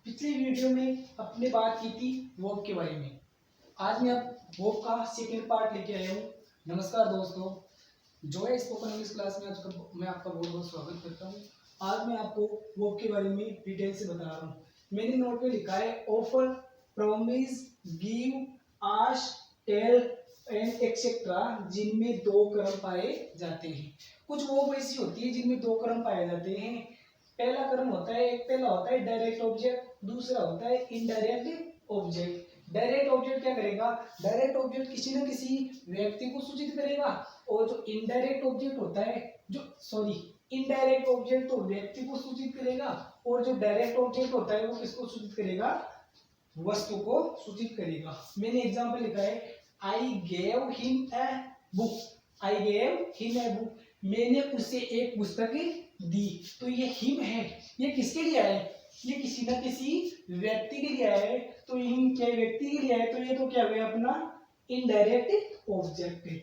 पिछली वीडियो में अपने बात की थी वर्ब के बारे में। आज मैं अब वर्ब का सेकेंड पार्ट लेके आया हूँ। नमस्कार दोस्तों, जो है स्पोकन इंग्लिश क्लास में मैं आपका बहुत बहुत स्वागत करता हूँ। आज मैं आपको वर्ब के बारे में डिटेल से बता रहा हूँ। मैंने नोट पे लिखा है offer, promise, give, ask, tell and etcetera, जिनमें दो क्रम पाए जाते हैं। कुछ वर्ब ऐसी होती है जिनमें दो क्रम पाए जाते हैं। पहला क्रम होता है, पहला होता है डायरेक्ट ऑब्जेक्ट, दूसरा होता है इनडायरेक्ट ऑब्जेक्ट। डायरेक्ट ऑब्जेक्ट क्या करेगा? डायरेक्ट ऑब्जेक्ट किसी न किसी व्यक्ति को सूचित करेगा, और जो इनडायरेक्ट ऑब्जेक्ट होता है इनडायरेक्ट ऑब्जेक्ट तो व्यक्ति को सूचित करेगा, और जो डायरेक्ट ऑब्जेक्ट होता है वो किसको सूचित करेगा? वस्तु को सूचित करेगा। मैंने एग्जांपल लिखा है, I gave him a book. I gave him a book, मैंने उसे एक पुस्तक दी। तो ये हिम है, ये किसके लिए है? ये किसी न किसी व्यक्ति के लिए है। तो हिम क्या व्यक्ति के लिए है? तो ये तो क्या हुआ अपना इनडायरेक्ट ऑब्जेक्ट है।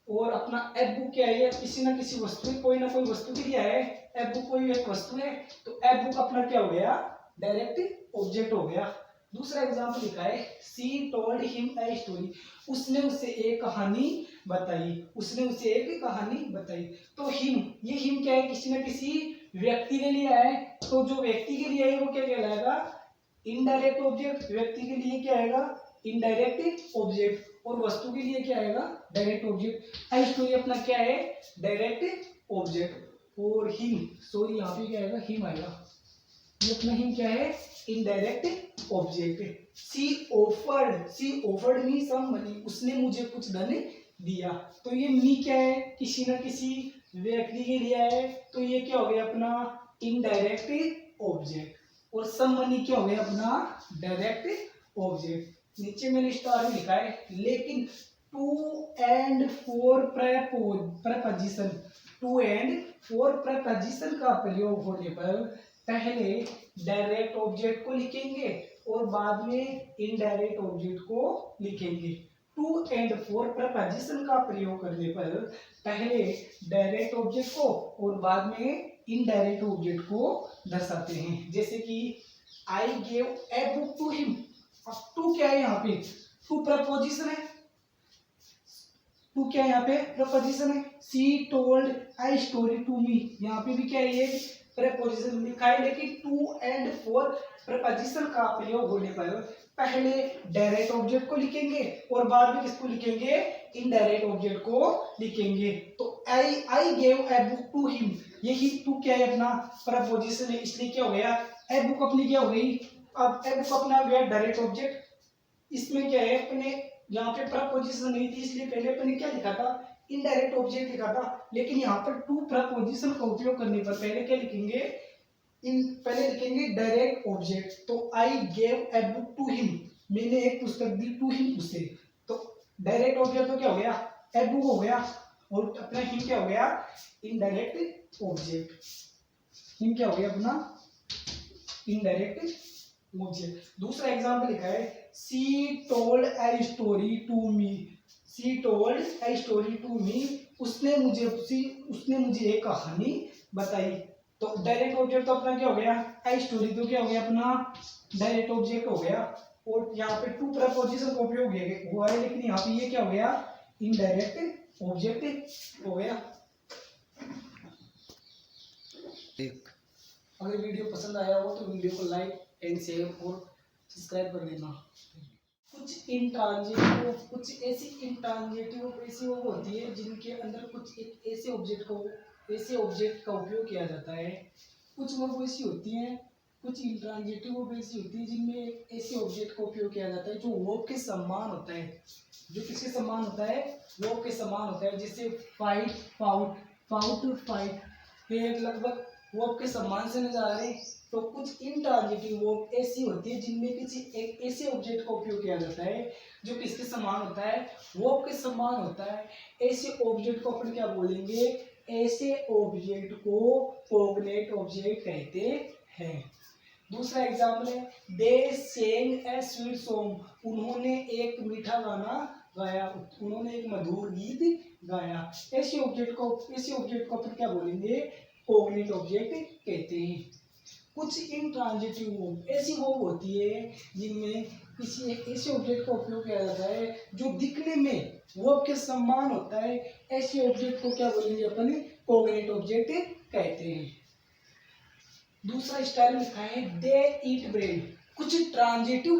और अपना ए बुक क्या है? किसी न किसी वस्तु, कोई ना कोई वस्तु के लिए है। ए बुक कोई एक वस्तु है, तो ए बुक अपना क्या हो गया? डायरेक्ट ऑब्जेक्ट हो गया। दूसरा एग्जांपल लिखा है, she told him a story. उसने उसे एक कहानी बताई। उसने उसे एक कहानी बताई। तो ये हिम क्या है? किसी न किसी व्यक्ति के लिए है। तो जो व्यक्ति के लिए है वो क्या कहलाएगा? Indirect object. व्यक्ति के लिए क्या आएगा? Indirect object. और वस्तु के लिए क्या आएगा? Direct object. ए स्टोरी अपना क्या है? Direct object. और हिम, सॉरी यहाँ पे क्या आएगा? हिम आएगा। ये अपना हिम क्या है? Indirect object. She offered me some money. उसने मुझे कुछ धन दिया। तो ये मी क्या है? किसी न किसी व्यक्ति के लिए है। तो ये क्या हो गया अपना? Indirect object. और सम मनी क्या हो गया अपना? Direct object. नीचे मैंने स्टार में लिखा है, लेकिन to and for preposition, to and for preposition का प्रयोग होने पर पहले डायरेक्ट ऑब्जेक्ट को लिखेंगे और बाद में इनडायरेक्ट ऑब्जेक्ट को लिखेंगे। टू एंड फोर प्रपोजिशन का प्रयोग करने पर पहले डायरेक्ट ऑब्जेक्ट को और बाद में इनडायरेक्ट ऑब्जेक्ट को दर्शाते हैं। जैसे कि I gave a book to him. अब टू क्या है? यहाँ पे टू प्रपोजिशन है। टू क्या है यहाँ पे? प्रपोजिशन है। She told I story to me, यहाँ पे भी क्या है? ये प्रपोजिशन लिखा है। लेकिन टू एंड फोर प्रपोजिशन का प्रयोग होने पर पहले डायरेक्ट ऑब्जेक्ट को लिखेंगे और बाद में किसको लिखेंगे? इनडायरेक्ट ऑब्जेक्ट को लिखेंगे। तो I gave a book to him, यही टू क्या है? अपना प्रपोजिशन है, इसलिए क्या हो गया? ए बुक अपनी क्या हो गई? अब ए बुक अपना हो गया डायरेक्ट ऑब्जेक्ट। इसमें क्या है? अपने यहाँ पे प्रपोजिशन नहीं थी, इसलिए पहले अपने क्या लिखा था? इनडायरेक्ट ऑब्जेक्ट लिखा था। लेकिन यहाँ पर टू प्रपोजिशन का उपयोग करने पर पहले क्या लिखेंगे? पहले लिखेंगे डायरेक्ट ऑब्जेक्ट। तो I gave a book to him, मैंने एक पुस्तक दी टू हिम, उसे। तो डायरेक्ट ऑब्जेक्ट तो क्या हो गया? ए बुक हो गया। और अपना हिम क्या हो गया? Indirect object. हिम क्या हो गया अपना? Indirect object. दूसरा एग्जांपल लिखा है, she told a story to me. She told a story to me, उसने मुझे एक कहानी बताई। तो डायरेक्ट ऑब्जेक्ट तो अपना क्या हो गया? ए स्टोरी तो क्या हो गया? अपना डायरेक्ट ऑब्जेक्ट हो गया। और यहाँ पे टू प्रपोजिशन का उपयोग हुआ है, लेकिन यहाँ पे ये क्या हो गया? इनडायरेक्ट ऑब्जेक्ट हो गया। अगर वीडियो पसंद आया हो तो वीडियो को लाइक एंड शेयर और सब्सक्राइब कर देना। कुछ ऐसी ऐसी वो होती है जिनके अंदर कुछ एक ऐसे ऑब्जेक्ट का उपयोग किया जाता है। कुछ वर्ब ऐसी होती हैं, कुछ इंट्रांजिटिव वर्ब ऐसी होती है जिनमें एक ऐसे ऑब्जेक्ट का उपयोग किया जाता है जो वर्ब के समान होता है। जो किसके समान होता है? वर्ब के समान होता है। जैसे फाइट, फाउट, फाइट, ये लगभग वर्ब के समान से नजर आ रहे हैं। तो कुछ इंट्रांजिटिव वर्ब ऐसी होती है जिनमें किसी एक ऐसे ऑब्जेक्ट का उपयोग किया जाता है जो किसके समान होता है? वर्ब के समान होता है। ऐसे ऑब्जेक्ट को अपन क्या बोलेंगे? ऐसे ऑब्जेक्ट को कॉग्नेट ऑब्जेक्ट कहते हैं। दूसरा एग्जाम्पल है, दे सेंग ए स्वीट सॉन्ग। उन्होंने एक मीठा गाना गाया, उन्होंने एक मधुर गीत गाया। ऐसे ऑब्जेक्ट को अपन क्या बोलेंगे? कॉग्निट ऑब्जेक्ट कहते हैं। कुछ इंट्रांजिटिव वर्ब ऐसी वर्ब होती है जिनमें किसी एक ऐसे ऑब्जेक्ट का उपयोग किया जाता है जो दिखने में वर्ब के समान होता है। ऐसे ऑब्जेक्ट को क्या बोलेंगे अपन? कॉग्निट ऑब्जेक्ट कहते हैं। दूसरा स्टाइल लिखा है दे ईट ब्रेड। कुछ ट्रांजिटिव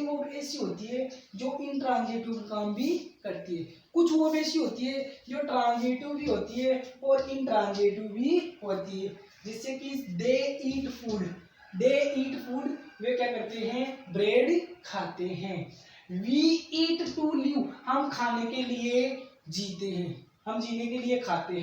वर्ब ऐसी होती है जो इंट्रांजिटिव काम भी करती है। कुछ वर्ब ऐसी होती है जो ट्रांजिटिव भी होती है और इंट्रांजिटिव भी होती है। जिससे कि दे ईट फूड वे क्या करते हैं? ब्रेड खाते हैं। वी ईट टू लिव, हम खाने के लिए जीते हैं, हम जीने के लिए खाते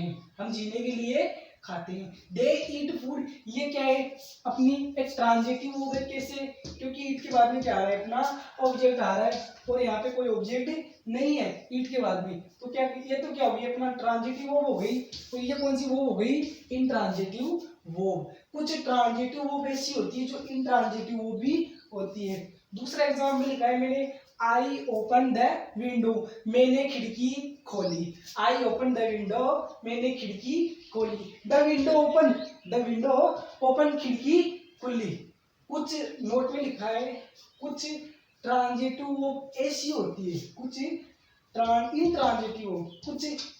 हैं। दे ईट फूड, ये क्या है? अपनी एक ट्रांजिटिव हो गई। कैसे? क्योंकि ईट के बाद में क्या आ रहा है? अपना ऑब्जेक्ट आ रहा है और यहाँ पे कोई ऑब्जेक्ट नहीं है ईट के बाद में, तो क्या ये तो क्या होगी? अपना ट्रांजिटिव वर्ब हो गई। तो ये कौन सी वर्ब हो गई? Intransitive verb. कुछ ट्रांजिटिव वर्ब ऐसी होती है जो इंट्रांजिटिव वर्ब भी होती है। दूसरा एग्जाम्पल लिखा है मैंने, आई ओपन द विंडो, मैंने खिड़की खोली। आई ओपन द विंडो, मैंने खिड़की खोली। द विंडो ओपन, खिड़की खुली। कुछ नोट में लिखा है, कुछ ट्रांजिटिव वर्ब ऐसी होती है, कुछ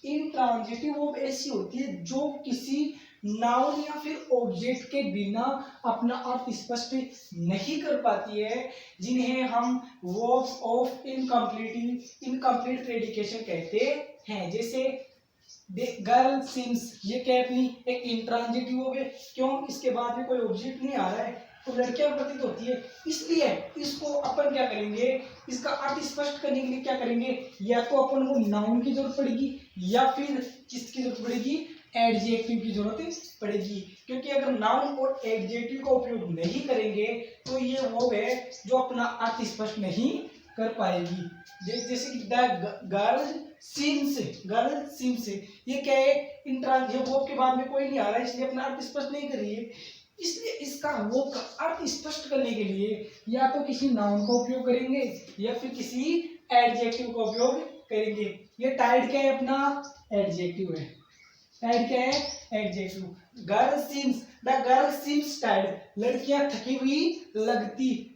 इंट्रांजिटिव वर्ब ऐसी होती है जो किसी नाउन या फिर ऑब्जेक्ट के बिना अपना अर्थ स्पष्ट नहीं कर पाती है, जिन्हें हम वर्ब्स ऑफ इनकम्प्लीट प्रेडिकेशन कहते हैं। जैसे गर्ल सिम्स, ये क्या है? अपनी एक इंट्रांजिटिव वर्ब है। क्यों? इसके बाद में कोई ऑब्जेक्ट नहीं आ रहा है तो लड़कियां प्रतीत होती है, इसलिए इसको अपन क्या करेंगे? इसका अर्थ स्पष्ट करने के लिए क्या करेंगे? या तो अपन को नाउन की जरूरत पड़ेगी या फिर किसकी जरूरत पड़ेगी? एडजेक्टिव की जरूरत पड़ेगी। क्योंकि अगर नाउन और एडजेक्टिव का उपयोग नहीं करेंगे तो ये वर्ब है जो अपना अर्थ स्पष्ट नहीं कर पाएगी। जैसे कि द गर्ल सिम्स, ये क्या है? इंट्रांजिटिव वर्ब के बाद में कोई नहीं आ रहा है, इसलिए अपना अर्थ स्पष्ट नहीं कर रही है। इसलिए इसका वर्ब का अर्थ स्पष्ट करने के लिए या तो किसी नाउन का उपयोग करेंगे या फिर किसी एडजेक्टिव का उपयोग करेंगे। ये टाइड क्या है? अपना एडजेक्टिव है। टाइड क्या है? एडजेक्टिव। द गर्ल सीम्स टाइड, लड़कियां थकी हुई लगती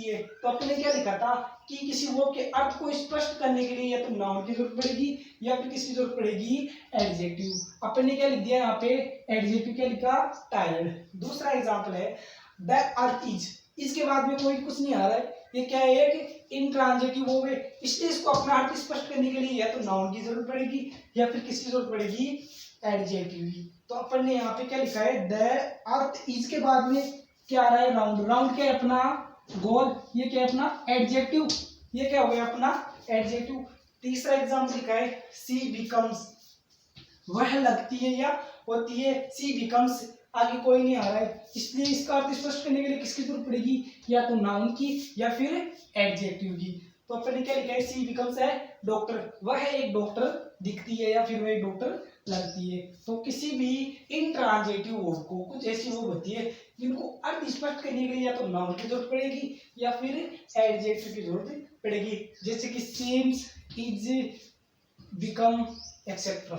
है। तो अपने क्या लिखा था कि किसी वर्ब के अर्थ को स्पष्ट करने के लिए या तो नाउन की जरूरत पड़ेगी या फिर किसकी जरूरत पड़ेगी? एडजेक्टिव। अपने क्या लिख दिया यहाँ पे? एडजेक्टिव क्या लिखा? टायर्ड। दूसरा एग्जांपल है द अर्थ इज, इसके बाद में कोई कुछ नहीं आ रहा है, ये क्या है? एक इंट्रांजिटिव वर्ब है, इसलिए इसको अपना अर्थ स्पष्ट करने के लिए या तो नाउन की जरूरत पड़ेगी या फिर किसकी जरूरत पड़ेगी? एडजेक्टिव की। तो अपन ने यहाँ पे क्या लिखा है? द अर्थ इज के बाद में क्या आ रहा है? राउंड क्या है? अपना गोल। ये क्या है? अपना एडजेक्टिव। ये क्या हो गया? अपना एडजेक्टिव। तीसरा एग्जाम्पल लिखा है सी बिकम्स, वह लगती है या होती है। सी बिकम्स, आगे कोई नहीं आ रहा है, इसलिए इसका अर्थ स्पष्ट करने के लिए किसकी जरूरत पड़ेगी? या तो नाउन की या फिर एडजेक्टिव की। तो अपन ने क्या लिखा है? सी बिकम्स है डॉक्टर, वह एक डॉक्टर दिखती है या फिर वह एक डॉक्टर लगती है। तो किसी भी इंट्रांजिटिव वर्ब को, कुछ ऐसी वर्ब होती है जिनको अर्थ स्पष्ट करने के लिए या तो नाउन की जरूरत पड़ेगी या फिर एडजेक्टिव की जरूरत पड़ेगी। जैसे कि सीम्स, इज, बिकम, एक्सेट्रा।